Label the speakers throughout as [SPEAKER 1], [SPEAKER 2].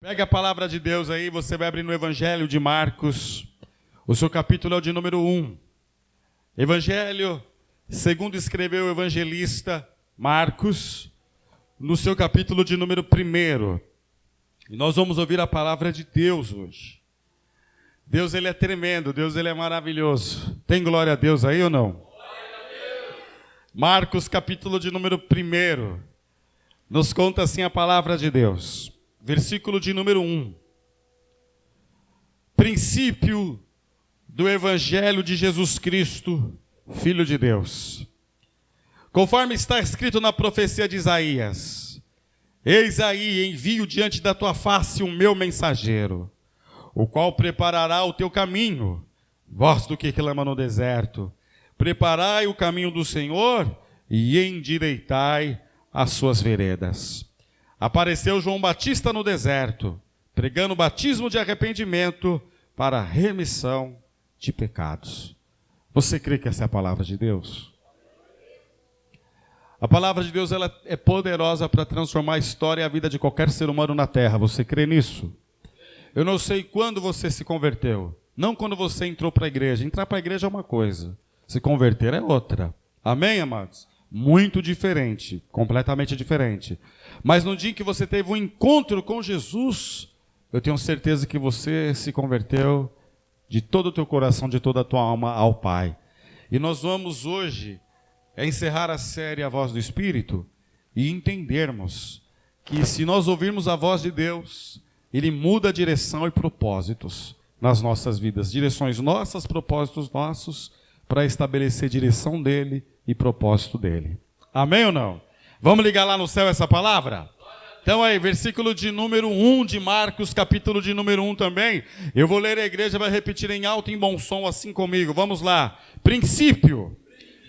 [SPEAKER 1] Pega a palavra de Deus aí, você vai abrir no Evangelho de Marcos. O seu capítulo é o de número 1. Evangelho, segundo escreveu o evangelista Marcos, no seu capítulo de número 1. E nós vamos ouvir a palavra de Deus hoje. Deus, ele é tremendo, Deus, ele é maravilhoso. Tem glória a Deus aí ou não?
[SPEAKER 2] Glória a Deus.
[SPEAKER 1] Marcos, capítulo de número 1. Nos conta assim a palavra de Deus. Versículo de número 1. Princípio do Evangelho de Jesus Cristo, Filho de Deus. Conforme está escrito na profecia de Isaías: Eis aí, envio diante da tua face o meu mensageiro, o qual preparará o teu caminho. Vós do que clama no deserto, preparai o caminho do Senhor e endireitai as suas veredas. Apareceu João Batista no deserto, pregando o batismo de arrependimento para a remissão de pecados. Você crê que essa é a palavra de Deus? A palavra de Deus, ela é poderosa para transformar a história e a vida de qualquer ser humano na terra. Você crê nisso? Eu não sei quando você se converteu. Não quando você entrou para a igreja. Entrar para a igreja é uma coisa. Se converter é outra. Amém, amados? Muito diferente, completamente diferente. Mas no dia que você teve um encontro com Jesus, eu tenho certeza que você se converteu de todo o teu coração, de toda a tua alma ao Pai. E nós vamos hoje encerrar a série A Voz do Espírito e entendermos que se nós ouvirmos a voz de Deus, Ele muda a direção e propósitos nas nossas vidas. Direções nossas, propósitos nossos, para estabelecer direção dEle e propósito dEle. Amém ou não? Vamos ligar lá no céu essa palavra? Então aí, versículo de número 1 de Marcos, capítulo de número 1 também. Eu vou ler, a igreja vai repetir em alto e em bom som assim comigo. Vamos lá. Princípio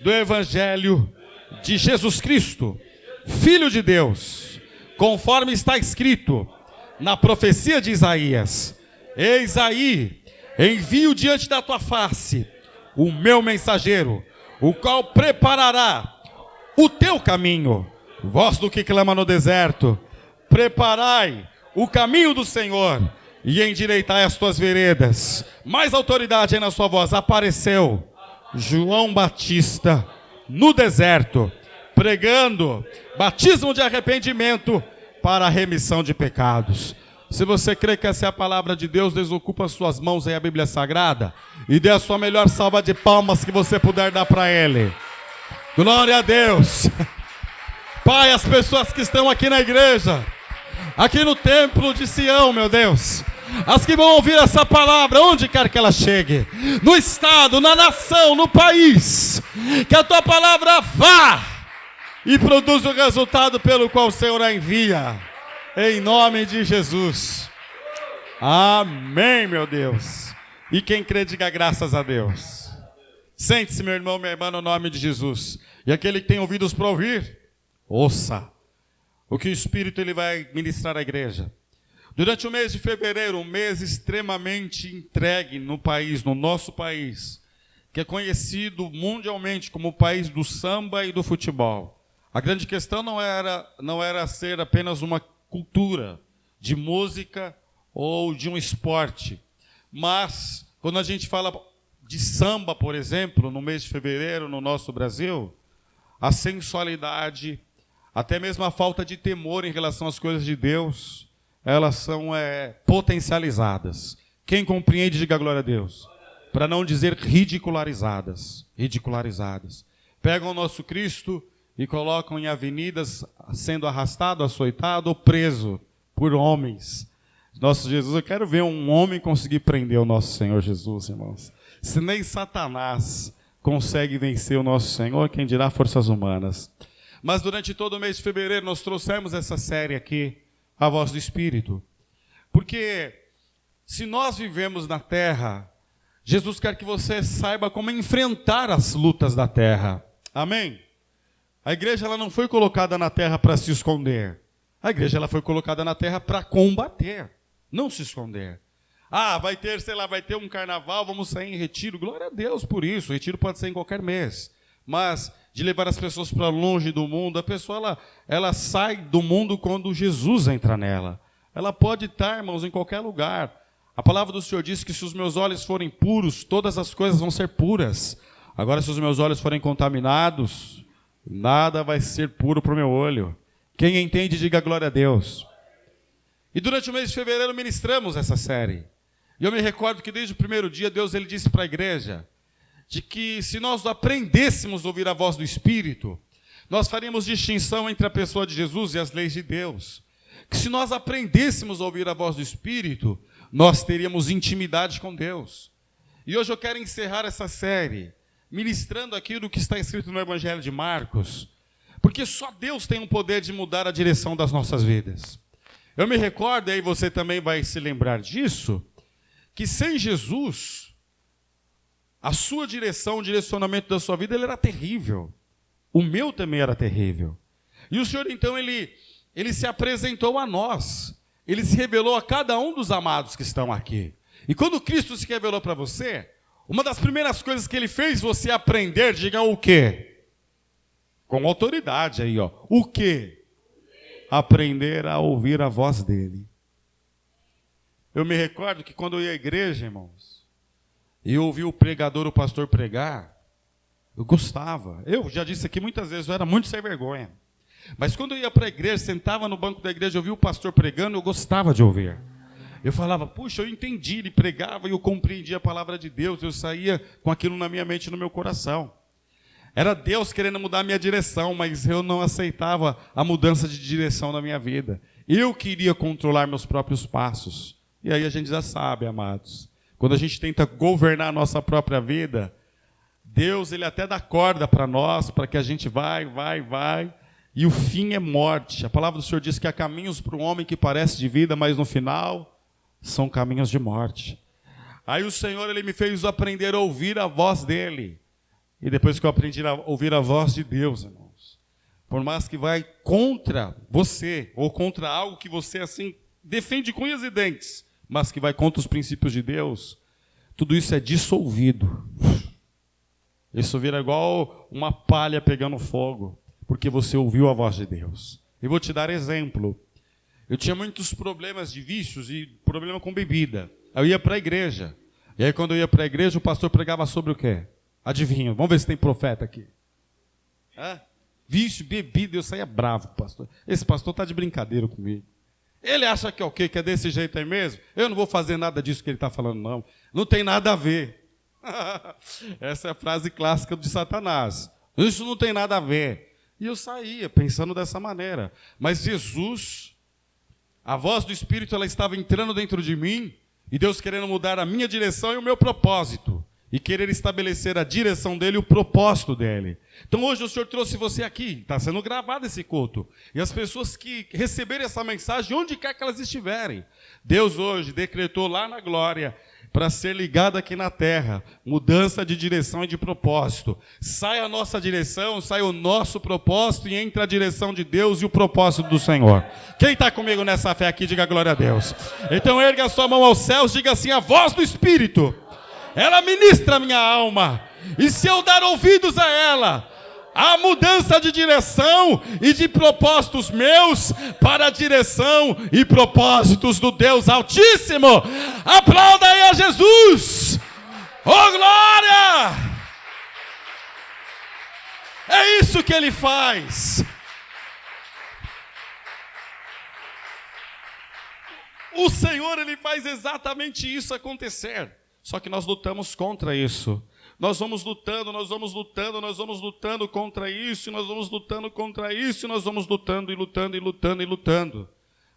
[SPEAKER 1] do Evangelho de Jesus Cristo, Filho de Deus, conforme está escrito na profecia de Isaías: Eis aí, envio diante da tua face o meu mensageiro, o qual preparará o teu caminho. Vós do que clama no deserto, preparai o caminho do Senhor e endireitai as tuas veredas. Mais autoridade aí na sua voz. Apareceu João Batista no deserto, pregando batismo de arrependimento para a remissão de pecados. Se você crê que essa é a palavra de Deus, desocupa suas mãos aí a Bíblia Sagrada e dê a sua melhor salva de palmas que você puder dar para Ele. Glória a Deus. Pai, as pessoas que estão aqui na igreja, aqui no templo de Sião, meu Deus, as que vão ouvir essa palavra, onde quer que ela chegue, no estado, na nação, no país, que a tua palavra vá e produza o resultado pelo qual o Senhor a envia, em nome de Jesus. Amém, meu Deus. E quem crê, diga graças a Deus. Sente-se, meu irmão, minha irmã, no nome de Jesus. E aquele que tem ouvidos para ouvir, ouça o que o Espírito ele vai ministrar à igreja. Durante o mês de fevereiro, um mês extremamente entregue no país, no nosso país, que é conhecido mundialmente como o país do samba e do futebol. A grande questão não era ser apenas uma cultura de música ou de um esporte, mas quando a gente fala de samba, por exemplo, no mês de fevereiro, no nosso Brasil, a sensualidade, até mesmo a falta de temor em relação às coisas de Deus, elas são potencializadas. Quem compreende, diga glória a Deus. Para não dizer ridicularizadas. Pegam o nosso Cristo e colocam em avenidas, sendo arrastado, açoitado ou preso por homens. Nosso Jesus, eu quero ver um homem conseguir prender o nosso Senhor Jesus, irmãos. Se nem Satanás consegue vencer o nosso Senhor, quem dirá forças humanas. Mas durante todo o mês de fevereiro nós trouxemos essa série aqui, A Voz do Espírito. Porque se nós vivemos na terra, Jesus quer que você saiba como enfrentar as lutas da terra. Amém? A igreja ela não foi colocada na terra para se esconder. A igreja ela foi colocada na terra para combater, não se esconder. Vai ter um carnaval, vamos sair em retiro. Glória a Deus por isso. O retiro pode ser em qualquer mês. Mas de levar as pessoas para longe do mundo, a pessoa ela sai do mundo quando Jesus entra nela. Ela pode estar, irmãos, em qualquer lugar. A palavra do Senhor diz que se os meus olhos forem puros, todas as coisas vão ser puras. Agora, se os meus olhos forem contaminados, nada vai ser puro para o meu olho. Quem entende, diga glória a Deus. E durante o mês de fevereiro ministramos essa série. E eu me recordo que desde o primeiro dia, Deus ele disse para a igreja de que se nós aprendêssemos a ouvir a voz do Espírito, nós faríamos distinção entre a pessoa de Jesus e as leis de Deus. Que se nós aprendêssemos a ouvir a voz do Espírito, nós teríamos intimidade com Deus. E hoje eu quero encerrar essa série ministrando aquilo que está escrito no Evangelho de Marcos, porque só Deus tem o poder de mudar a direção das nossas vidas. Eu me recordo, e aí você também vai se lembrar disso, que sem Jesus, a sua direção, o direcionamento da sua vida, ele era terrível. O meu também era terrível. E o Senhor, então, ele se apresentou a nós. Ele se revelou a cada um dos amados que estão aqui. E quando Cristo se revelou para você, uma das primeiras coisas que ele fez você aprender, diga o quê? Com autoridade aí, ó. O quê? Aprender a ouvir a voz dele. Eu me recordo que quando eu ia à igreja, irmãos, e eu ouvi o pregador, o pastor pregar, eu gostava. Eu já disse aqui muitas vezes, eu era muito sem vergonha. Mas quando eu ia para a igreja, sentava no banco da igreja, eu ouvia o pastor pregando, eu gostava de ouvir. Eu falava, puxa, eu entendi, ele pregava e eu compreendia a palavra de Deus, eu saía com aquilo na minha mente e no meu coração. Era Deus querendo mudar a minha direção, mas eu não aceitava a mudança de direção na minha vida. Eu queria controlar meus próprios passos. E aí a gente já sabe, amados, quando a gente tenta governar a nossa própria vida, Deus ele até dá corda para nós, para que a gente vai, e o fim é morte. A palavra do Senhor diz que há caminhos para o homem que parece de vida, mas no final são caminhos de morte. Aí o Senhor ele me fez aprender a ouvir a voz dele. E depois que eu aprendi a ouvir a voz de Deus, irmãos, por mais que vai contra você, ou contra algo que você assim defende com unhas e dentes, mas que vai contra os princípios de Deus, tudo isso é dissolvido. Isso vira igual uma palha pegando fogo, porque você ouviu a voz de Deus. E vou te dar exemplo. Eu tinha muitos problemas de vícios e problema com bebida. Eu ia para a igreja. E aí quando eu ia para a igreja, o pastor pregava sobre o quê? Adivinha, vamos ver se tem profeta aqui. Vício, bebida, eu saía bravo, pastor. Esse pastor está de brincadeira comigo. Ele acha que é o quê? Que é desse jeito aí mesmo? Eu não vou fazer nada disso que ele está falando, não. Não tem nada a ver. Essa é a frase clássica de Satanás. Isso não tem nada a ver. E eu saía pensando dessa maneira. Mas Jesus, a voz do Espírito, ela estava entrando dentro de mim, e Deus querendo mudar a minha direção e o meu propósito, e querer estabelecer a direção dele e o propósito dele. Então hoje o Senhor trouxe você aqui, está sendo gravado esse culto, e as pessoas que receberem essa mensagem, onde quer que elas estiverem, Deus hoje decretou lá na glória, para ser ligado aqui na terra, mudança de direção e de propósito. Sai a nossa direção, sai o nosso propósito e entra a direção de Deus e o propósito do Senhor. Quem está comigo nessa fé aqui, diga glória a Deus. Então erga a sua mão aos céus, diga assim, a voz do Espírito, ela ministra a minha alma, e se eu dar ouvidos a ela, a mudança de direção e de propósitos meus para a direção e propósitos do Deus Altíssimo. Aplauda aí a Jesus. Oh, glória! É isso que ele faz. O Senhor, ele faz exatamente isso acontecer. Só que nós lutamos contra isso. Nós vamos lutando contra isso, e nós vamos lutando contra isso, e nós vamos lutando e lutando.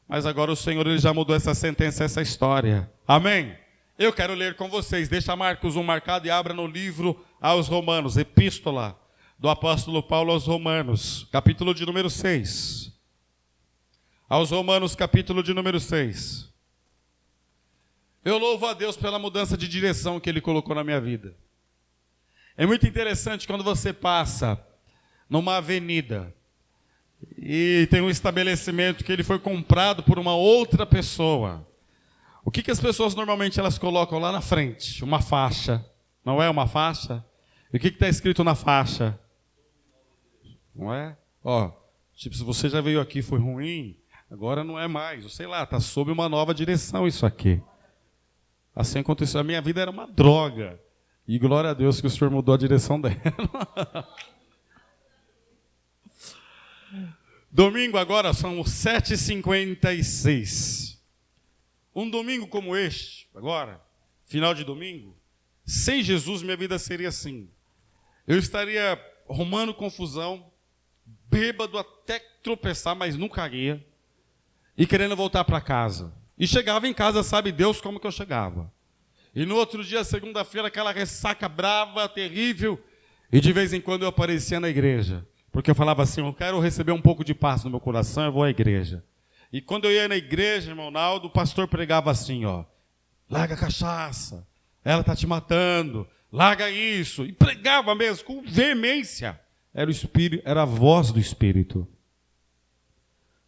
[SPEAKER 1] Mas agora o Senhor ele já mudou essa sentença, essa história. Amém? Eu quero ler com vocês. Deixa Marcos 1 marcado e abra no livro aos Romanos, epístola do apóstolo Paulo aos Romanos, capítulo de número 6. Aos Romanos, capítulo de número 6. Eu louvo a Deus pela mudança de direção que ele colocou na minha vida. É muito interessante quando você passa numa avenida e tem um estabelecimento que ele foi comprado por uma outra pessoa. O que as pessoas normalmente elas colocam lá na frente? Uma faixa. Não é uma faixa? E o que está escrito na faixa? Não é? Tipo, se você já veio aqui e foi ruim, Agora não é mais, sei lá, está sob uma nova direção isso aqui. Assim aconteceu, a minha vida era uma droga. E glória a Deus que o Senhor mudou a direção dela. Domingo agora são 7h56. Um domingo como este, agora, final de domingo, sem Jesus minha vida seria assim. Eu estaria arrumando confusão, bêbado até tropeçar, mas não caía, e querendo voltar para casa. E chegava em casa, sabe Deus como que eu chegava. E no outro dia, segunda-feira, aquela ressaca brava, terrível, e de vez em quando eu aparecia na igreja. Porque eu falava assim, eu quero receber um pouco de paz no meu coração, eu vou à igreja. E quando eu ia na igreja, irmão Naldo, o pastor pregava assim, ó, larga a cachaça, ela está te matando, larga isso. E pregava mesmo, com veemência. Era o Espírito, era a voz do Espírito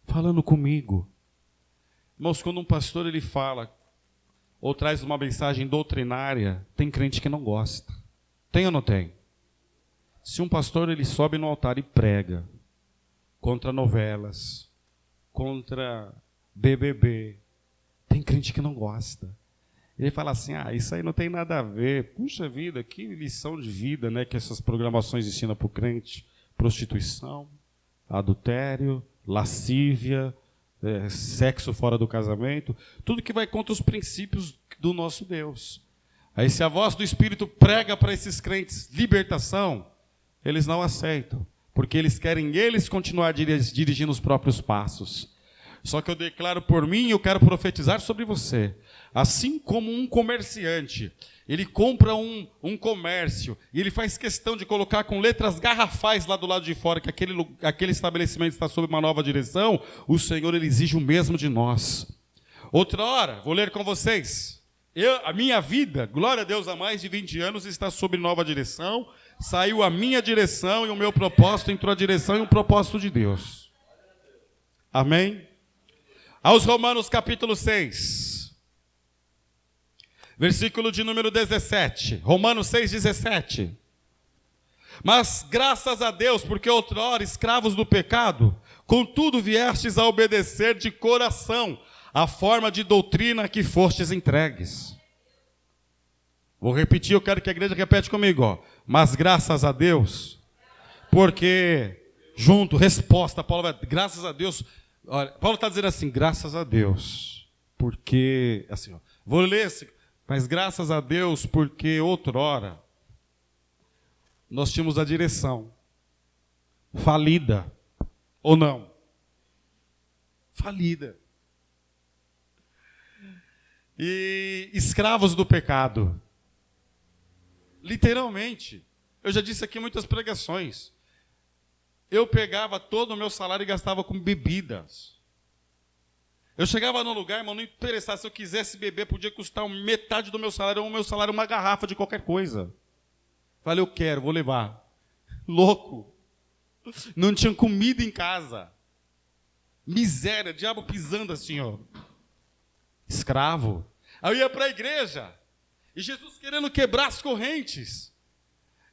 [SPEAKER 1] falando comigo. Irmãos, quando um pastor ele fala, ou traz uma mensagem doutrinária, tem crente que não gosta. Tem ou não tem? Se um pastor ele sobe no altar e prega contra novelas, contra BBB, tem crente que não gosta. Ele fala assim, isso aí não tem nada a ver. Puxa vida, que lição de vida, né, que essas programações ensinam para o crente. Prostituição, adultério, lascívia, sexo fora do casamento, tudo que vai contra os princípios do nosso Deus. Aí se a voz do Espírito prega para esses crentes libertação, eles não aceitam, porque eles querem continuar dirigindo os próprios passos. Só que eu declaro por mim, eu quero profetizar sobre você. Assim como um comerciante, ele compra um comércio, e ele faz questão de colocar com letras garrafais lá do lado de fora, que aquele estabelecimento está sob uma nova direção, o Senhor ele exige o mesmo de nós. Outra hora, vou ler com vocês. A minha vida, glória a Deus, há mais de 20 anos, está sob nova direção. Saiu a minha direção e o meu propósito, entrou a direção e o propósito de Deus. Amém? Aos Romanos capítulo 6, versículo de número 17. Romanos 6,17. Mas graças a Deus, porque outrora escravos do pecado, contudo viestes a obedecer de coração a forma de doutrina a que fostes entregues. Vou repetir, eu quero que a igreja repete comigo, ó. Mas graças a Deus, porque resposta, Paulo vai, graças a Deus, olha, Paulo está dizendo assim, graças a Deus, porque, assim, ó, vou ler assim, mas graças a Deus, porque outrora nós tínhamos a direção falida, ou não? Falida. E escravos do pecado. Literalmente. Eu já disse aqui em muitas pregações. Eu pegava todo o meu salário e gastava com bebidas. Eu chegava num lugar, irmão, não interessava. Se eu quisesse beber, podia custar metade do meu salário, ou o meu salário uma garrafa de qualquer coisa. Falei, eu quero, vou levar. Louco. Não tinha comida em casa. Miséria, diabo pisando assim, ó. Escravo. Aí eu ia para a igreja. E Jesus querendo quebrar as correntes.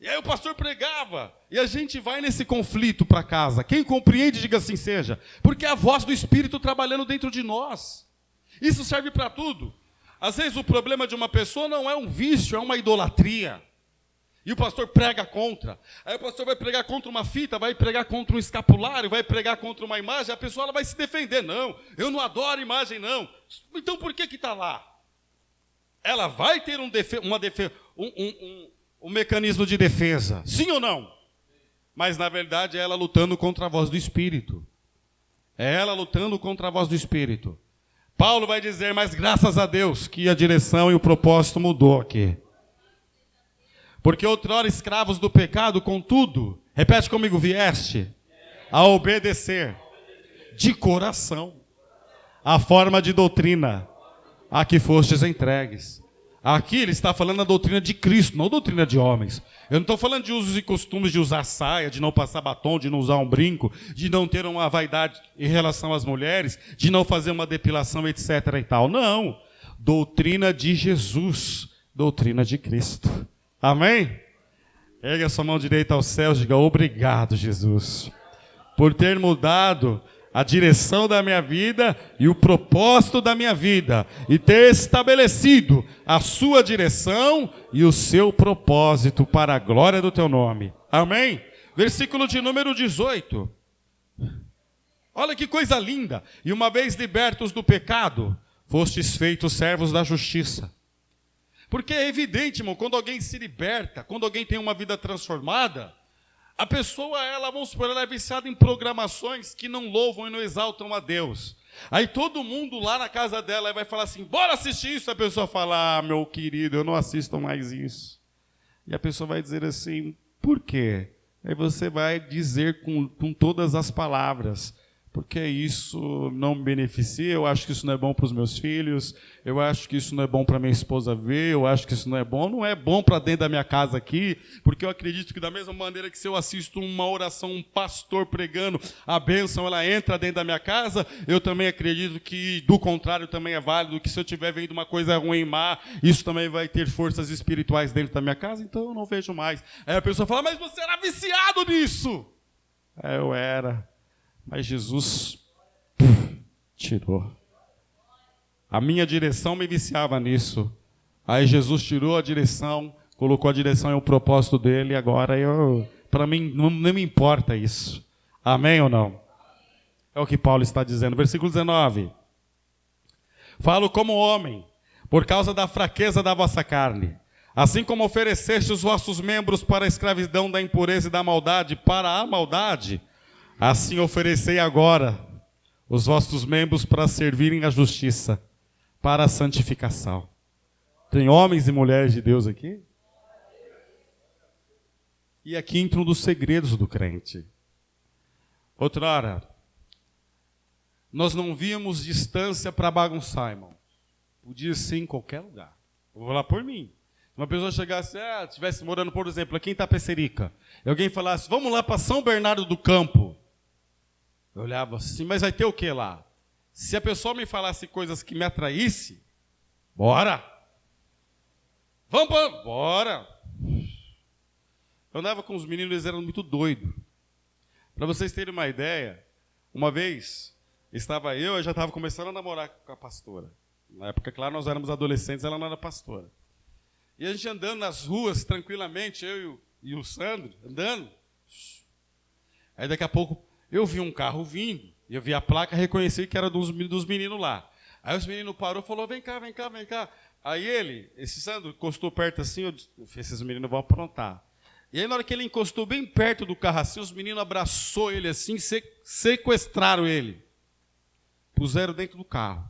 [SPEAKER 1] E aí o pastor pregava. E a gente vai nesse conflito para casa. Quem compreende, diga assim seja. Porque é a voz do Espírito trabalhando dentro de nós. Isso serve para tudo. Às vezes o problema de uma pessoa não é um vício, é uma idolatria. E o pastor prega contra. Aí o pastor vai pregar contra uma fita, vai pregar contra um escapulário, vai pregar contra uma imagem, a pessoa ela vai se defender. Não, eu não adoro imagem, não. Então por que está lá? Ela vai ter um mecanismo de defesa. Sim ou não? Mas na verdade é ela lutando contra a voz do Espírito. É ela lutando contra a voz do Espírito. Paulo vai dizer, mas graças a Deus que a direção e o propósito mudou aqui. Porque outrora escravos do pecado, contudo, repete comigo, vieste a obedecer de coração a forma de doutrina a que fostes entregues. Aqui ele está falando da doutrina de Cristo, não doutrina de homens. Eu não estou falando de usos e costumes de usar saia, de não passar batom, de não usar um brinco, de não ter uma vaidade em relação às mulheres, de não fazer uma depilação, etc. e tal. Não. Doutrina de Jesus, doutrina de Cristo. Amém? Ergue a sua mão direita aos céus e diga, obrigado, Jesus, por ter mudado a direção da minha vida e o propósito da minha vida, e ter estabelecido a sua direção e o seu propósito para a glória do teu nome. Amém? Versículo de número 18. Olha que coisa linda. E uma vez libertos do pecado, fostes feitos servos da justiça. Porque é evidente, irmão, quando alguém se liberta, quando alguém tem uma vida transformada, a pessoa, vamos supor, ela é viciada em programações que não louvam e não exaltam a Deus. Aí todo mundo lá na casa dela vai falar assim, bora assistir isso. A pessoa fala, meu querido, eu não assisto mais isso. E a pessoa vai dizer assim, por quê? Aí você vai dizer com todas as palavras, porque isso não me beneficia, eu acho que isso não é bom para os meus filhos, eu acho que isso não é bom para minha esposa ver, eu acho que isso não é bom para dentro da minha casa aqui, porque eu acredito que da mesma maneira que se eu assisto uma oração, um pastor pregando, a bênção ela entra dentro da minha casa, eu também acredito que do contrário também é válido, que se eu estiver vendo uma coisa ruim, má, isso também vai ter forças espirituais dentro da minha casa, então eu não vejo mais. Aí a pessoa fala, mas você era viciado nisso. Eu era. Mas Jesus tirou. A minha direção me viciava nisso. Aí Jesus tirou a direção, colocou a direção em o propósito dele, e agora para mim não me importa isso. Amém ou não? É o que Paulo está dizendo. Versículo 19. Falo como homem, por causa da fraqueza da vossa carne. Assim como ofereceste os vossos membros para a escravidão da impureza e da maldade, para a maldade, assim oferecei agora os vossos membros para servirem à justiça, para a santificação. Tem homens e mulheres de Deus aqui? E aqui entra um dos segredos do crente. Outrora, nós não víamos distância para bagunçar, irmão. Podia ser em qualquer lugar. Eu vou falar por mim. Se uma pessoa chegasse, estivesse morando, por exemplo, aqui em Itapecerica, e alguém falasse, vamos lá para São Bernardo do Campo. Eu olhava assim, mas vai ter o que lá? Se a pessoa me falasse coisas que me atraísse, bora! Bora! Eu andava com os meninos, eles eram muito doidos. Para vocês terem uma ideia, uma vez, eu já estava começando a namorar com a pastora. Na época, claro, nós éramos adolescentes, ela não era pastora. E a gente andando nas ruas, tranquilamente, eu e o Sandro, andando. Aí daqui a pouco, eu vi um carro vindo, e eu vi a placa, reconheci que era dos meninos lá. Aí os meninos parou e falou, vem cá. Aí esse Sandro, encostou perto assim, eu disse, esses meninos vão aprontar. E aí na hora que ele encostou bem perto do carro assim, os meninos abraçou ele assim, sequestraram ele. Puseram dentro do carro.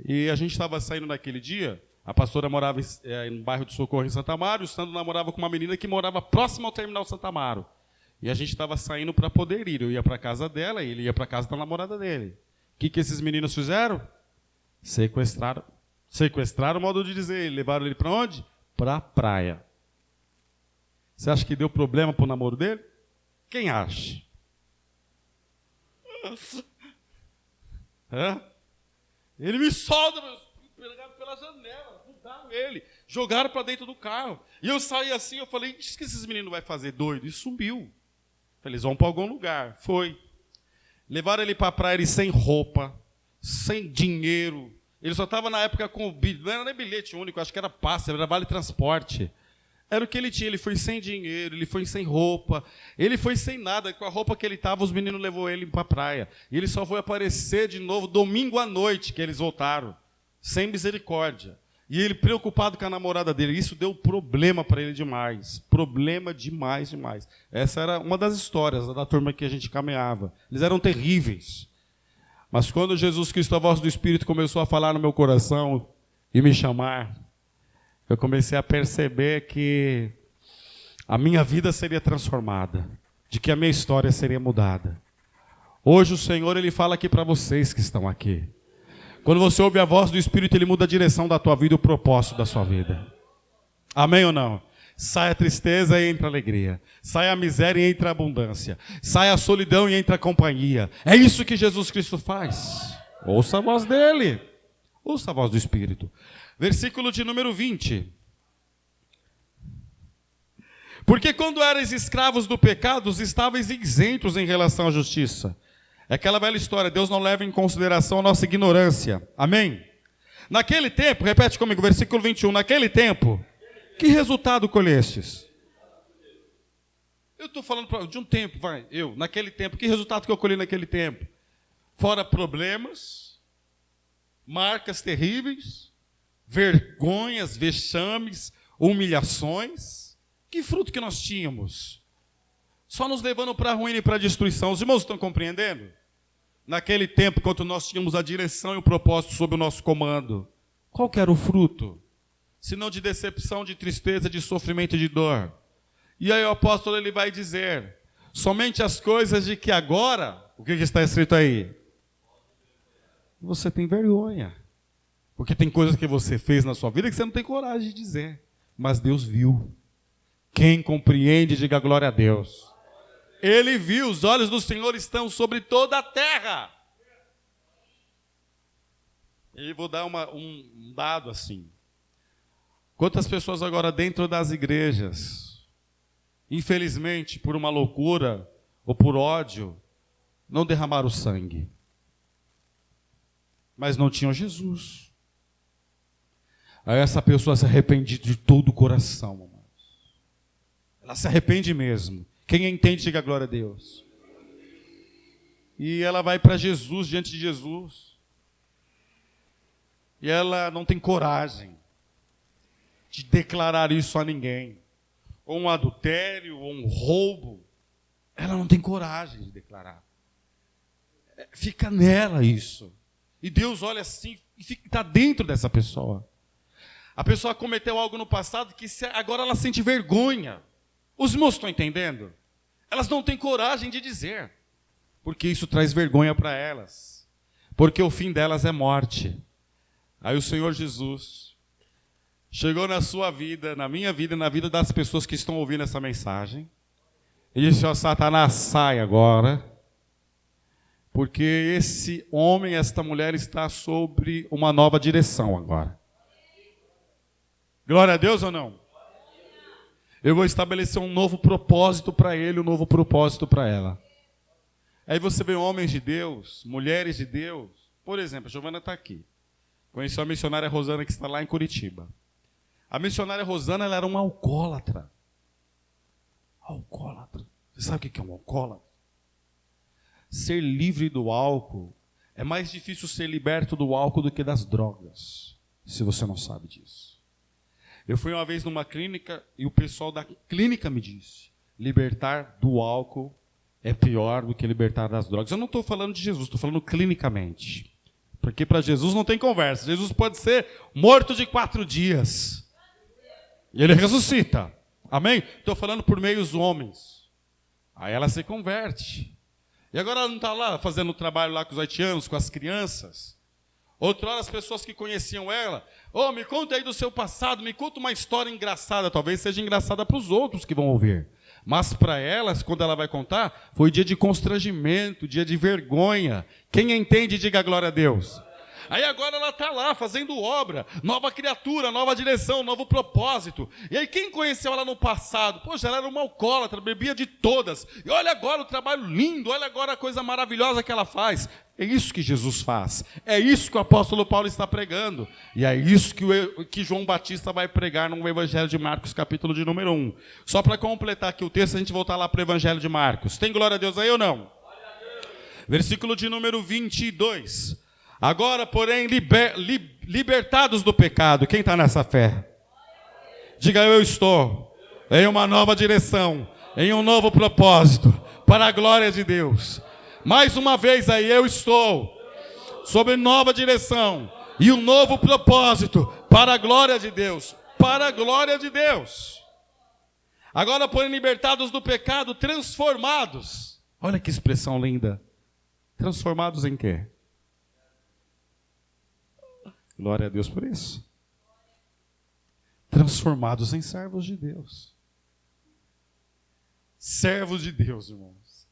[SPEAKER 1] E a gente estava saindo naquele dia, a pastora morava no bairro do Socorro, em Santa Amaro, e o Sandro namorava com uma menina que morava próximo ao terminal Santa Amaro. E a gente estava saindo para poder ir. Eu ia para a casa dela e ele ia para a casa da namorada dele. O que esses meninos fizeram? Sequestraram. Sequestraram, modo de dizer. Levaram ele para onde? Para a praia. Você acha que deu problema para o namoro dele? Quem acha? Ele me solta, pegaram pela janela, mudaram ele, jogaram para dentro do carro. E eu saí assim, eu falei, o que esses meninos vão fazer doido? E sumiu. Falei, eles vão para algum lugar. Foi. Levaram ele para a praia, ele sem roupa, sem dinheiro. Ele só estava na época com, não era nem bilhete único, acho que era passe, era vale transporte. Era o que ele tinha, ele foi sem dinheiro, ele foi sem roupa, ele foi sem nada. Com a roupa que ele estava, os meninos levou ele para a praia. E ele só foi aparecer de novo domingo à noite, que eles voltaram, sem misericórdia. E ele preocupado com a namorada dele. Isso deu problema para ele demais. Problema demais. Essa era uma das histórias da turma que a gente caminhava. Eles eram terríveis. Mas quando Jesus Cristo, a voz do Espírito, começou a falar no meu coração e me chamar, eu comecei a perceber que a minha vida seria transformada, de que a minha história seria mudada. Hoje o Senhor, Ele fala aqui para vocês que estão aqui. Quando você ouve a voz do Espírito, Ele muda a direção da tua vida e o propósito da sua vida. Amém ou não? Sai a tristeza e entra a alegria. Sai a miséria e entra a abundância. Sai a solidão e entra a companhia. É isso que Jesus Cristo faz. Ouça a voz dEle. Ouça a voz do Espírito. Versículo de número 20. Porque quando erais escravos do pecado, estáveis isentos em relação à justiça. É aquela velha história, Deus não leva em consideração a nossa ignorância. Amém? Naquele tempo, repete comigo, versículo 21, naquele tempo, que resultado colhestes? Eu estou falando de um tempo, naquele tempo, que resultado que eu colhi naquele tempo? Fora problemas, marcas terríveis, vergonhas, vexames, humilhações. Que fruto que nós tínhamos? Só nos levando para a ruína e para a destruição. Os irmãos estão compreendendo? Naquele tempo, quando nós tínhamos a direção e o propósito sob o nosso comando, qual que era o fruto? Senão de decepção, de tristeza, de sofrimento e de dor. E aí o apóstolo ele vai dizer, somente as coisas de que agora, o que está escrito aí? Você tem vergonha. Porque tem coisas que você fez na sua vida que você não tem coragem de dizer. Mas Deus viu. Quem compreende, diga glória a Deus. Ele viu, os olhos do Senhor estão sobre toda a terra. E vou dar um dado assim. Quantas pessoas agora dentro das igrejas, infelizmente, por uma loucura ou por ódio, não derramaram sangue. Mas não tinham Jesus. Aí essa pessoa se arrepende de todo o coração, amados. Ela se arrepende mesmo. Quem entende, diga glória a Deus. E ela vai para Jesus, diante de Jesus. E ela não tem coragem de declarar isso a ninguém. Ou um adultério, ou um roubo. Ela não tem coragem de declarar. Fica nela isso. E Deus olha assim e está dentro dessa pessoa. A pessoa cometeu algo no passado que agora ela sente vergonha. Os irmãos estão entendendo? Elas não têm coragem de dizer. Porque isso traz vergonha para elas. Porque o fim delas é morte. Aí o Senhor Jesus chegou na sua vida, na minha vida e na vida das pessoas que estão ouvindo essa mensagem. E disse, ó Satanás, sai agora. Porque esse homem, esta mulher está sobre uma nova direção agora. Glória a Deus ou não? Eu vou estabelecer um novo propósito para ele, um novo propósito para ela. Aí você vê homens de Deus, mulheres de Deus. Por exemplo, a Giovana está aqui. Conheci a missionária Rosana que está lá em Curitiba. A missionária Rosana ela era uma alcoólatra. Alcoólatra. Você sabe o que é um alcoólatra? Ser livre do álcool. É mais difícil ser liberto do álcool do que das drogas. Se você não sabe disso. Eu fui uma vez numa clínica e o pessoal da clínica me disse: libertar do álcool é pior do que libertar das drogas. Eu não estou falando de Jesus, estou falando clinicamente. Porque para Jesus não tem conversa. Jesus pode ser morto de 4 dias. E ele ressuscita. Amém? Estou falando por meio dos homens. Aí ela se converte. E agora ela não está lá fazendo trabalho lá com os haitianos, com as crianças. Outrora as pessoas que conheciam ela, me conta aí do seu passado, me conta uma história engraçada, talvez seja engraçada para os outros que vão ouvir. Mas para elas, quando ela vai contar, foi dia de constrangimento, dia de vergonha. Quem entende, diga glória a Deus. Aí agora ela está lá fazendo obra, nova criatura, nova direção, novo propósito. E aí quem conheceu ela no passado? Poxa, ela era uma alcoólatra, bebia de todas. E olha agora o trabalho lindo, olha agora a coisa maravilhosa que ela faz. É isso que Jesus faz. É isso que o apóstolo Paulo está pregando. E é isso que João Batista vai pregar no Evangelho de Marcos, capítulo de número 1. Só para completar aqui o texto, a gente voltar lá para o Evangelho de Marcos. Tem glória a Deus aí ou não? Versículo de número 22. Agora, porém, libertados do pecado. Quem está nessa fé? Diga, eu estou em uma nova direção, em um novo propósito, para a glória de Deus. Mais uma vez aí, eu estou sob nova direção e um novo propósito, para a glória de Deus. Para a glória de Deus. Agora, porém, libertados do pecado, transformados. Olha que expressão linda. Transformados em quê? Glória a Deus por isso. Transformados em servos de Deus. Servos de Deus, irmãos.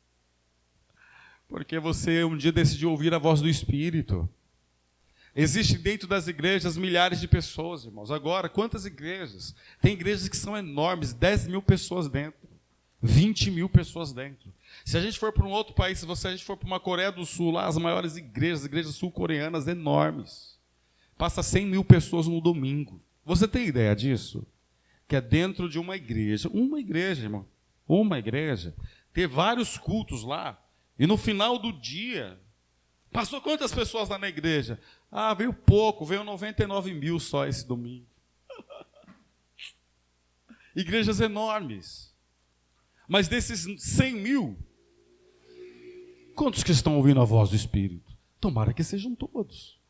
[SPEAKER 1] Porque você um dia decidiu ouvir a voz do Espírito. Existe dentro das igrejas milhares de pessoas, irmãos. Agora, quantas igrejas? Tem igrejas que são enormes, 10 mil pessoas dentro. 20 mil pessoas dentro. Se a gente for para um outro país, se a gente for para uma Coreia do Sul, lá as maiores igrejas sul-coreanas enormes, passa 100 mil pessoas no domingo. Você tem ideia disso? Que é dentro de uma igreja, irmão, uma igreja, ter vários cultos lá, e no final do dia, passou quantas pessoas lá na igreja? Ah, veio pouco, veio 99 mil só esse domingo. Igrejas enormes. Mas desses 100 mil, quantos que estão ouvindo a voz do Espírito? Tomara que sejam todos.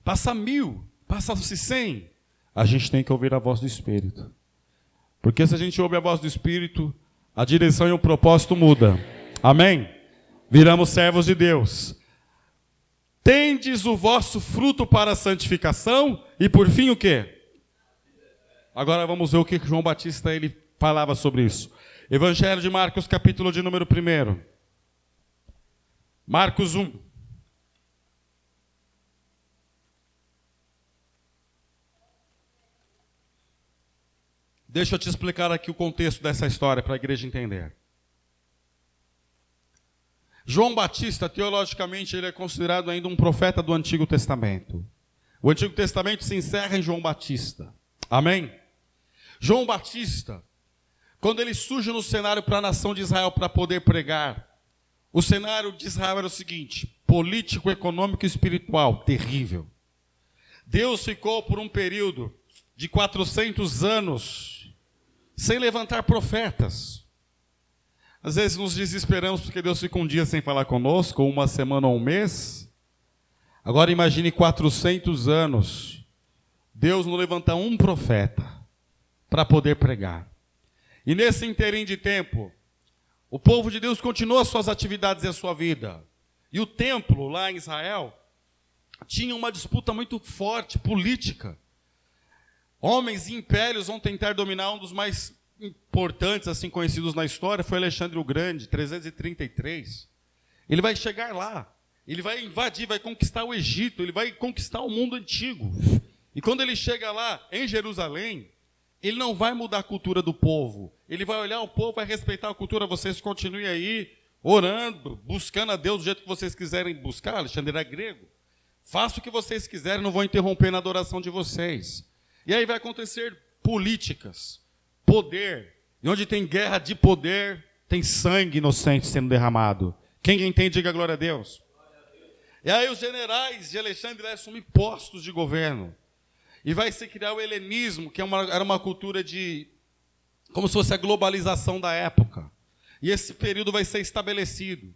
[SPEAKER 1] Passa 1000, passa-se 100, a gente tem que ouvir a voz do Espírito. Porque se a gente ouve a voz do Espírito, a direção e o propósito muda. Amém? Viramos servos de Deus. Tendes o vosso fruto para a santificação e por fim o quê? Agora vamos ver o que João Batista ele falava sobre isso. Evangelho de Marcos, capítulo de número 1. Marcos 1. Deixa eu te explicar aqui o contexto dessa história para a igreja entender. João Batista, teologicamente, ele é considerado ainda um profeta do Antigo Testamento. O Antigo Testamento se encerra em João Batista. Amém? João Batista, quando ele surge no cenário para a nação de Israel para poder pregar, o cenário de Israel era o seguinte: político, econômico e espiritual, terrível. Deus ficou por um período de 400 anos sem levantar profetas. Às vezes nos desesperamos porque Deus fica um dia sem falar conosco, ou uma semana ou um mês. Agora imagine 400 anos, Deus não levanta um profeta para poder pregar. E nesse interim de tempo, o povo de Deus continua as suas atividades e a sua vida. E o templo lá em Israel tinha uma disputa muito forte, política. Homens e impérios vão tentar dominar. Um dos mais importantes, assim conhecidos na história, foi Alexandre o Grande, 333. Ele vai chegar lá, ele vai invadir, vai conquistar o Egito, ele vai conquistar o mundo antigo. E quando ele chega lá, em Jerusalém, ele não vai mudar a cultura do povo. Ele vai olhar o povo, vai respeitar a cultura. Vocês continuem aí, orando, buscando a Deus do jeito que vocês quiserem buscar. Alexandre era grego. Faça o que vocês quiserem, não vou interromper na adoração de vocês. E aí vai acontecer políticas, poder. E onde tem guerra de poder, tem sangue inocente sendo derramado. Quem entende, diga glória a Deus. E aí os generais de Alexandre vai assumir postos de governo. E vai se criar o helenismo, que era uma cultura de, como se fosse a globalização da época. E esse período vai ser estabelecido.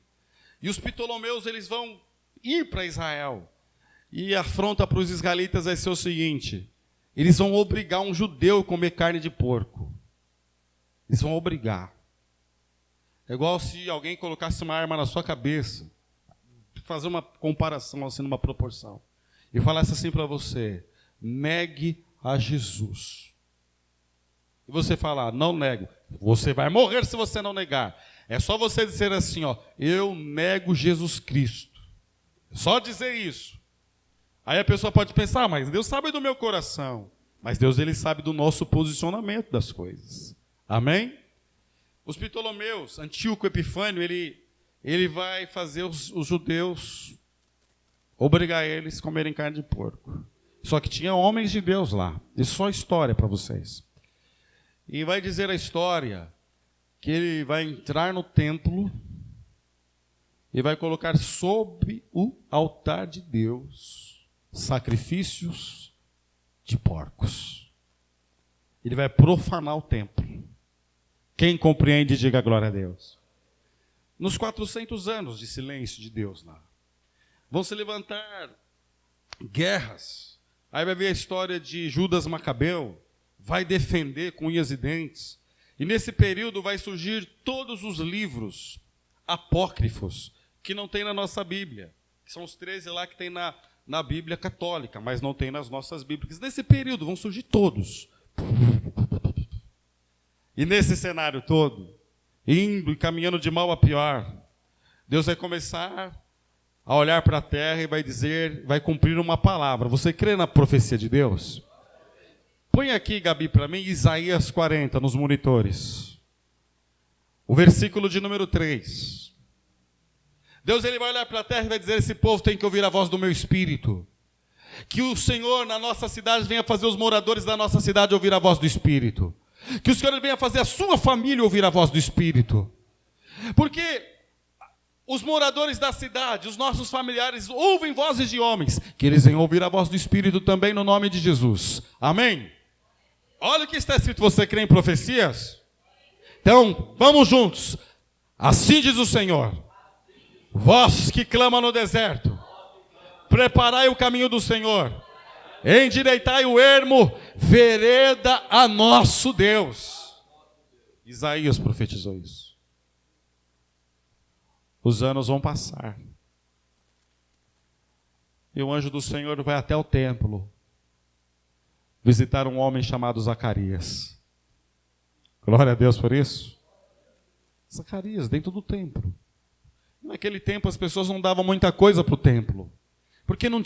[SPEAKER 1] E os Ptolomeus, eles vão ir para Israel. E a afronta para os israelitas vai ser o seguinte: eles vão obrigar um judeu a comer carne de porco. Eles vão obrigar. É igual se alguém colocasse uma arma na sua cabeça, fazer uma comparação, assim, numa proporção, e falasse assim para você: negue a Jesus. E você falar: não nego. Você vai morrer se você não negar. É só você dizer assim, ó: eu nego Jesus Cristo. Só dizer isso. Aí a pessoa pode pensar: mas Deus sabe do meu coração. Mas Deus, ele sabe do nosso posicionamento das coisas. Amém? Os Ptolomeus, Antíoco Epifânio, ele vai fazer os judeus, obrigar eles a comerem carne de porco. Só que tinha homens de Deus lá. Isso é só história para vocês. E vai dizer a história que ele vai entrar no templo e vai colocar sobre o altar de Deus sacrifícios de porcos. Ele vai profanar o templo. Quem compreende, diga glória a Deus. Nos 400 anos de silêncio de Deus lá, vão se levantar guerras. Aí vai ver a história de Judas Macabeu, vai defender com unhas e dentes. E nesse período vai surgir todos os livros apócrifos que não tem na nossa Bíblia. Que são os 13 lá que tem na Bíblia católica, mas não tem nas nossas Bíblias. Nesse período vão surgir todos. E nesse cenário todo, indo e caminhando de mal a pior, Deus vai começar a olhar para a terra e vai dizer, vai cumprir uma palavra. Você crê na profecia de Deus? Põe aqui, Gabi, para mim, Isaías 40 nos monitores. O versículo de número 3. Deus ele vai olhar para a terra e vai dizer: esse povo tem que ouvir a voz do meu Espírito. Que o Senhor na nossa cidade venha fazer os moradores da nossa cidade ouvir a voz do Espírito. Que o Senhor venha fazer a sua família ouvir a voz do Espírito. Porque os moradores da cidade, os nossos familiares, ouvem vozes de homens. Que eles venham ouvir a voz do Espírito também no nome de Jesus. Amém? Olha o que está escrito. Você crê em profecias? Então, vamos juntos. Assim diz o Senhor: vós que clama no deserto, preparai o caminho do Senhor, endireitai o ermo, vereda a nosso Deus. Isaías profetizou isso. Os anos vão passar. E o anjo do Senhor vai até o templo visitar um homem chamado Zacarias. Glória a Deus por isso. Zacarias, dentro do templo. Naquele tempo as pessoas não davam muita coisa para o templo. Porque não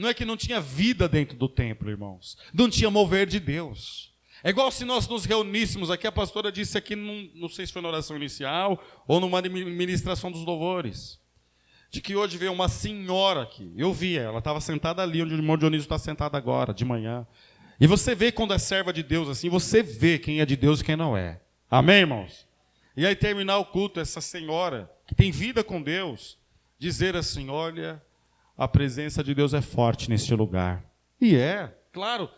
[SPEAKER 1] é que não tinha vida dentro do templo, irmãos. Não tinha mover de Deus. É igual se nós nos reuníssemos aqui, a pastora disse aqui, não sei se foi na oração inicial ou numa ministração dos louvores, de que hoje veio uma senhora aqui. Eu vi ela estava sentada ali, onde o irmão Dionísio está sentado agora, de manhã. E você vê quando é serva de Deus assim, você vê quem é de Deus e quem não é. Amém, irmãos? E aí terminar o culto, essa senhora, que tem vida com Deus, dizer assim: olha, a presença de Deus é forte neste lugar. E claro,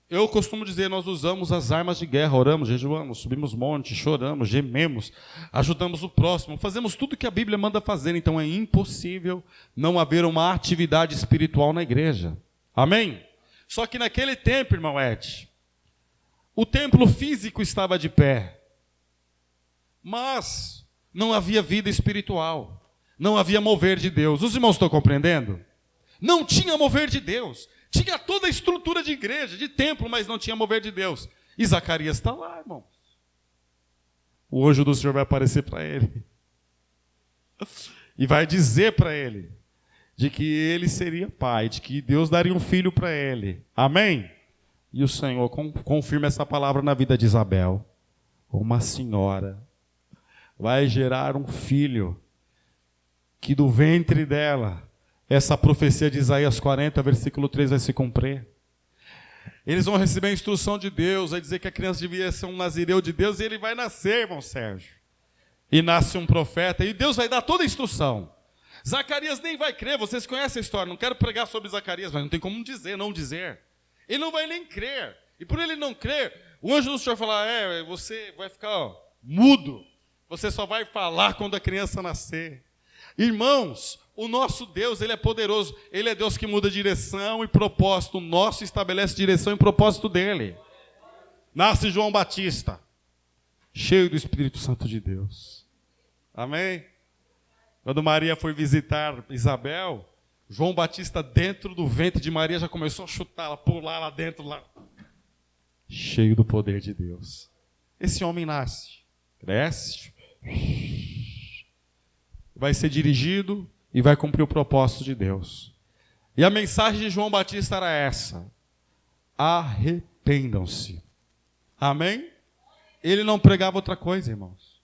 [SPEAKER 1] eu costumo dizer, nós usamos as armas de guerra, oramos, jejuamos, subimos montes, choramos, gememos, ajudamos o próximo, fazemos tudo que a Bíblia manda fazer, então é impossível não haver uma atividade espiritual na igreja. Amém? Só que naquele tempo, irmão Ed, o templo físico estava de pé, mas não havia vida espiritual, não havia mover de Deus. Os irmãos estão compreendendo? Não tinha mover de Deus. Tinha toda a estrutura de igreja, de templo, mas não tinha mover de Deus. E Zacarias está lá, irmão. O anjo do Senhor vai aparecer para ele. E vai dizer para ele de que ele seria pai, de que Deus daria um filho para ele. Amém? E o Senhor confirma essa palavra na vida de Isabel. Uma senhora vai gerar um filho que do ventre dela, essa profecia de Isaías 40, versículo 3 vai se cumprir. Eles vão receber a instrução de Deus, vai dizer que a criança devia ser um nazireu de Deus, e ele vai nascer, irmão Sérgio. E nasce um profeta, e Deus vai dar toda a instrução. Zacarias nem vai crer, vocês conhecem a história, não quero pregar sobre Zacarias, mas não tem como dizer, não dizer. Ele não vai nem crer, e por ele não crer, o anjo do Senhor fala: você vai ficar mudo, você só vai falar quando a criança nascer. Irmãos, o nosso Deus, ele é poderoso. Ele é Deus que muda direção e propósito. O nosso estabelece direção e propósito dele. Nasce João Batista, cheio do Espírito Santo de Deus. Amém? Quando Maria foi visitar Isabel, João Batista dentro do ventre de Maria já começou a chutá-la, pular lá dentro, lá. Cheio do poder de Deus. Esse homem nasce, cresce, vai ser dirigido e vai cumprir o propósito de Deus. E a mensagem de João Batista era essa: arrependam-se. Amém? Ele não pregava outra coisa, irmãos.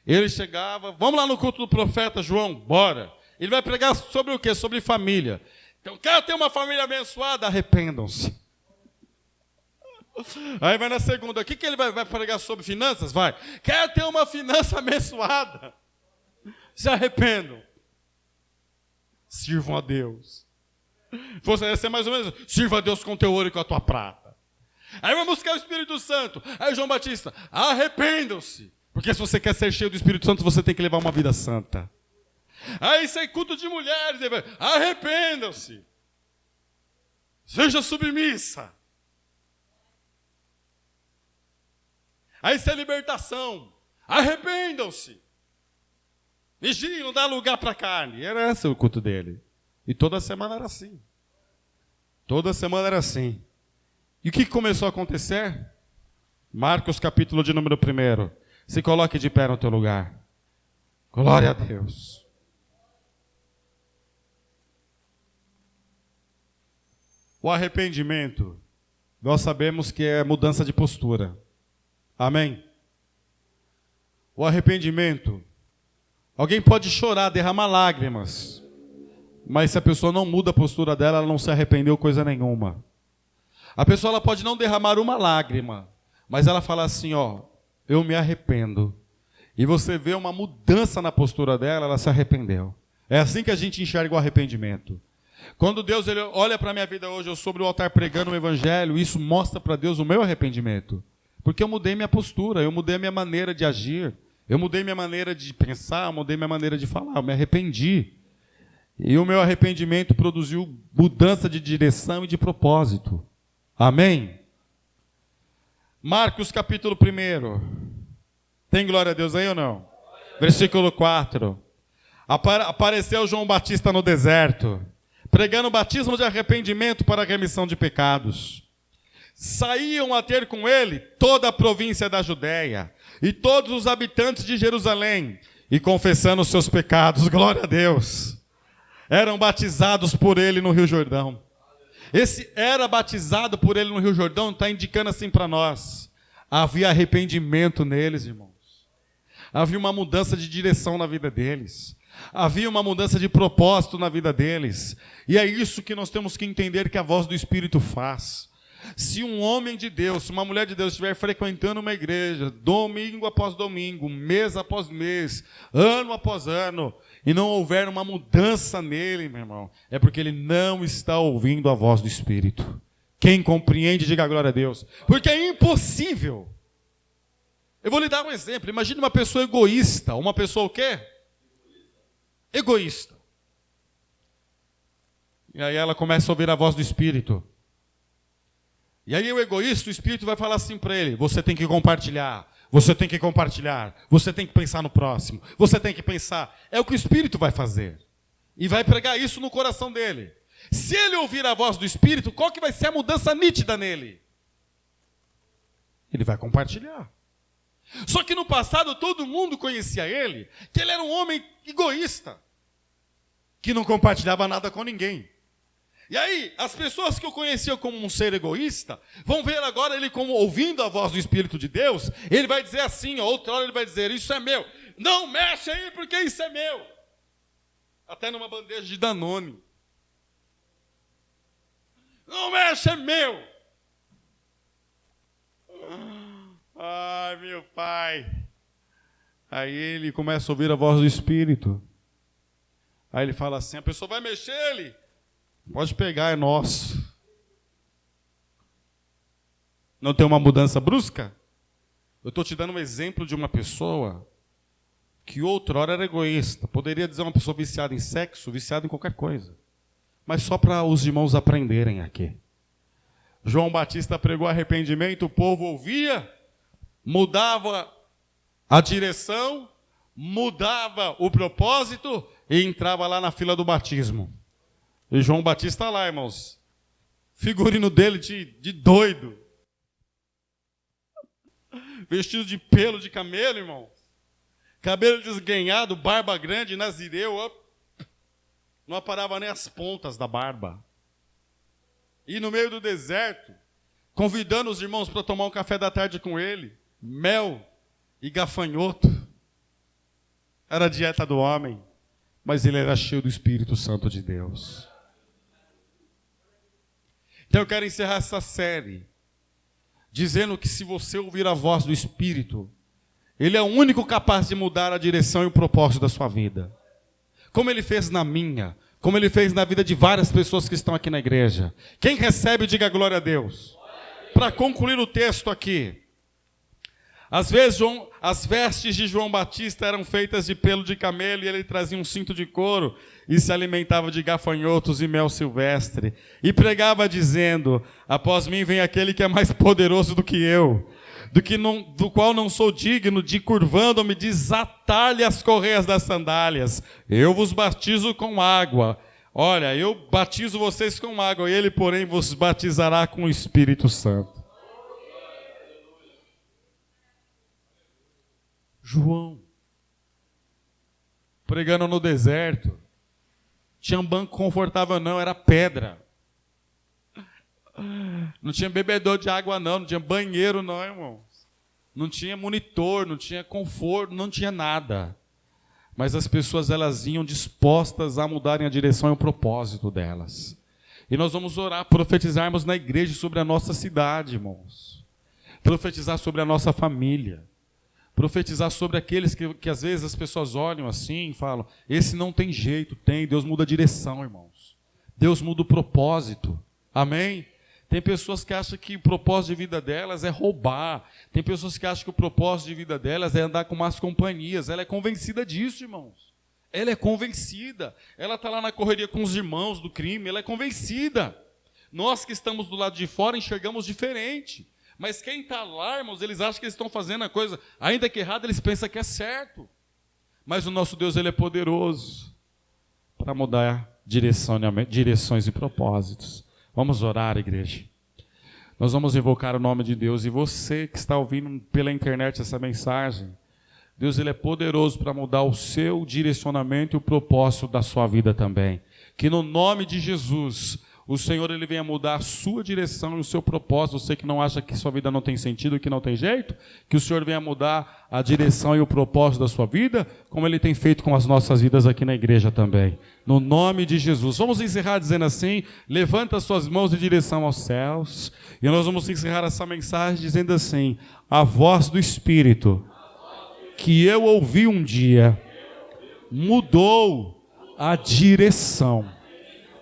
[SPEAKER 1] Ele chegava: vamos lá no culto do profeta João, bora. Ele vai pregar sobre o quê? Sobre família. Então, quer ter uma família abençoada? Arrependam-se. Aí vai na segunda: o que ele vai pregar sobre finanças? Vai. Quer ter uma finança abençoada? Se arrependam. Sirvam a Deus. Você vai ser mais ou menos: sirva a Deus com o teu ouro e com a tua prata. Aí vai buscar o Espírito Santo. Aí João Batista: arrependam-se. Porque se você quer ser cheio do Espírito Santo, você tem que levar uma vida santa. Aí sai culto de mulheres. Arrependam-se. Seja submissa. Aí sai libertação. Arrependam-se. Vigiem, não dá lugar para carne. Era esse o culto dele. E toda semana era assim. Toda semana era assim. E o que começou a acontecer? Marcos capítulo de número 1. Se coloque de pé no teu lugar. Glória a Deus. O arrependimento, nós sabemos que é mudança de postura. Amém? O arrependimento. Alguém pode chorar, derramar lágrimas, mas se a pessoa não muda a postura dela, ela não se arrependeu coisa nenhuma. A pessoa ela pode não derramar uma lágrima, mas ela fala assim, ó, eu me arrependo. E você vê uma mudança na postura dela, ela se arrependeu. É assim que a gente enxerga o arrependimento. Quando Deus ele olha para a minha vida hoje, eu sobre o altar pregando o evangelho, isso mostra para Deus o meu arrependimento. Porque eu mudei minha postura, eu mudei a minha maneira de agir, eu mudei minha maneira de pensar, eu mudei minha maneira de falar, eu me arrependi. E o meu arrependimento produziu mudança de direção e de propósito. Amém? Marcos capítulo 1. Tem glória a Deus aí ou não? Versículo 4. Apareceu João Batista no deserto, pregando o batismo de arrependimento para a remissão de pecados. Saíam a ter com ele toda a província da Judéia e todos os habitantes de Jerusalém, e confessando os seus pecados, glória a Deus, eram batizados por ele no Rio Jordão. Esse era batizado por ele no Rio Jordão está indicando assim para nós. Havia arrependimento neles, irmãos. Havia uma mudança de direção na vida deles. Havia uma mudança de propósito na vida deles. E é isso que nós temos que entender que a voz do Espírito faz. Se um homem de Deus, se uma mulher de Deus estiver frequentando uma igreja, domingo após domingo, mês após mês, ano após ano, e não houver uma mudança nele, meu irmão, é porque ele não está ouvindo a voz do Espírito. Quem compreende, diga glória a Deus. Porque é impossível. Eu vou lhe dar um exemplo. Imagine uma pessoa egoísta. Uma pessoa o quê? Egoísta. E aí ela começa a ouvir a voz do Espírito. E aí o egoísta, o Espírito vai falar assim para ele: você tem que compartilhar, você tem que compartilhar, você tem que pensar no próximo, você tem que pensar. É o que o Espírito vai fazer. E vai pregar isso no coração dele. Se ele ouvir a voz do Espírito, qual que vai ser a mudança nítida nele? Ele vai compartilhar. Só que no passado todo mundo conhecia ele, que ele era um homem egoísta, que não compartilhava nada com ninguém. E aí, as pessoas que o conheciam como um ser egoísta, vão ver agora ele como ouvindo a voz do Espírito de Deus, ele vai dizer assim, outra hora ele vai dizer, isso é meu. Não mexe aí porque isso é meu. Até numa bandeja de Danone. Não mexe, é meu. Ai, meu pai. Aí ele começa a ouvir a voz do Espírito. Aí ele fala assim, a pessoa vai mexer ele. Pode pegar, é nosso. Não tem uma mudança brusca? Eu estou te dando um exemplo de uma pessoa que outrora era egoísta. Poderia dizer uma pessoa viciada em sexo, viciada em qualquer coisa. Mas só para os irmãos aprenderem aqui. João Batista pregou arrependimento, o povo ouvia, mudava a direção, mudava o propósito e entrava lá na fila do batismo. E João Batista lá, irmãos, figurino dele de doido, vestido de pelo de camelo, irmão, cabelo desgrenhado, barba grande, nazireu, não aparava nem as pontas da barba. E no meio do deserto, convidando os irmãos para tomar um café da tarde com ele, mel e gafanhoto. Era a dieta do homem, mas ele era cheio do Espírito Santo de Deus. Então eu quero encerrar essa série dizendo que se você ouvir a voz do Espírito, ele é o único capaz de mudar a direção e o propósito da sua vida. Como ele fez na minha, como ele fez na vida de várias pessoas que estão aqui na igreja. Quem recebe, diga glória a Deus. Para concluir o texto aqui. Às vezes, as vestes de João Batista eram feitas de pelo de camelo e ele trazia um cinto de couro e se alimentava de gafanhotos e mel silvestre. E pregava dizendo, após mim vem aquele que é mais poderoso do que eu, do qual não sou digno de, curvando-me, desatar-lhe as correias das sandálias. Eu vos batizo com água. Olha, eu batizo vocês com água, ele, porém, vos batizará com o Espírito Santo. João, pregando no deserto, tinha um banco confortável não, era pedra. Não tinha bebedor de água não tinha banheiro não, irmãos. não tinha monitor, não tinha conforto, não tinha nada. Mas as pessoas, elas iam dispostas a mudarem a direção e o propósito delas. E nós vamos orar, profetizarmos na igreja sobre a nossa cidade, irmãos. Profetizar sobre a nossa família. Profetizar sobre aqueles que às vezes as pessoas olham assim e falam, esse não tem jeito, tem. Deus muda a direção, irmãos. Deus muda o propósito. Amém? Tem pessoas que acham que o propósito de vida delas é roubar. Tem pessoas que acham que o propósito de vida delas é andar com más companhias. Ela é convencida disso, irmãos. Ela é convencida. Ela está lá na correria com os irmãos do crime. Ela é convencida. Nós que estamos do lado de fora enxergamos diferente. Mas quem está lá, irmãos, eles acham que eles estão fazendo a coisa, ainda que errado, eles pensam que é certo. Mas o nosso Deus, ele é poderoso para mudar direções e propósitos. Vamos orar, igreja. Nós vamos invocar o nome de Deus. E você que está ouvindo pela internet essa mensagem, Deus, ele é poderoso para mudar o seu direcionamento e o propósito da sua vida também. Que no nome de Jesus, o Senhor, ele venha mudar a sua direção e o seu propósito. Você que não acha que sua vida não tem sentido, que não tem jeito, que o Senhor venha mudar a direção e o propósito da sua vida, como ele tem feito com as nossas vidas aqui na igreja também. No nome de Jesus. Vamos encerrar dizendo assim, levanta suas mãos em direção aos céus, e nós vamos encerrar essa mensagem dizendo assim, a voz do Espírito que eu ouvi um dia mudou a direção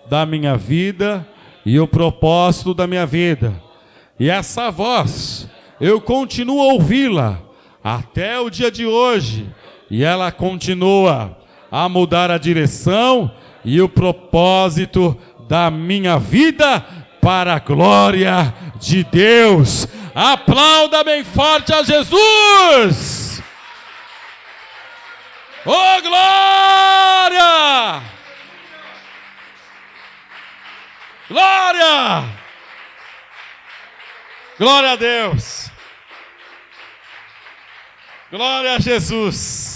[SPEAKER 1] da minha vida e o propósito da minha vida. E essa voz, eu continuo a ouvi-la até o dia de hoje. E ela continua a mudar a direção e o propósito da minha vida para a glória de Deus. Aplauda bem forte a Jesus! Oh, glória! Glória! Glória a Deus! Glória a Jesus!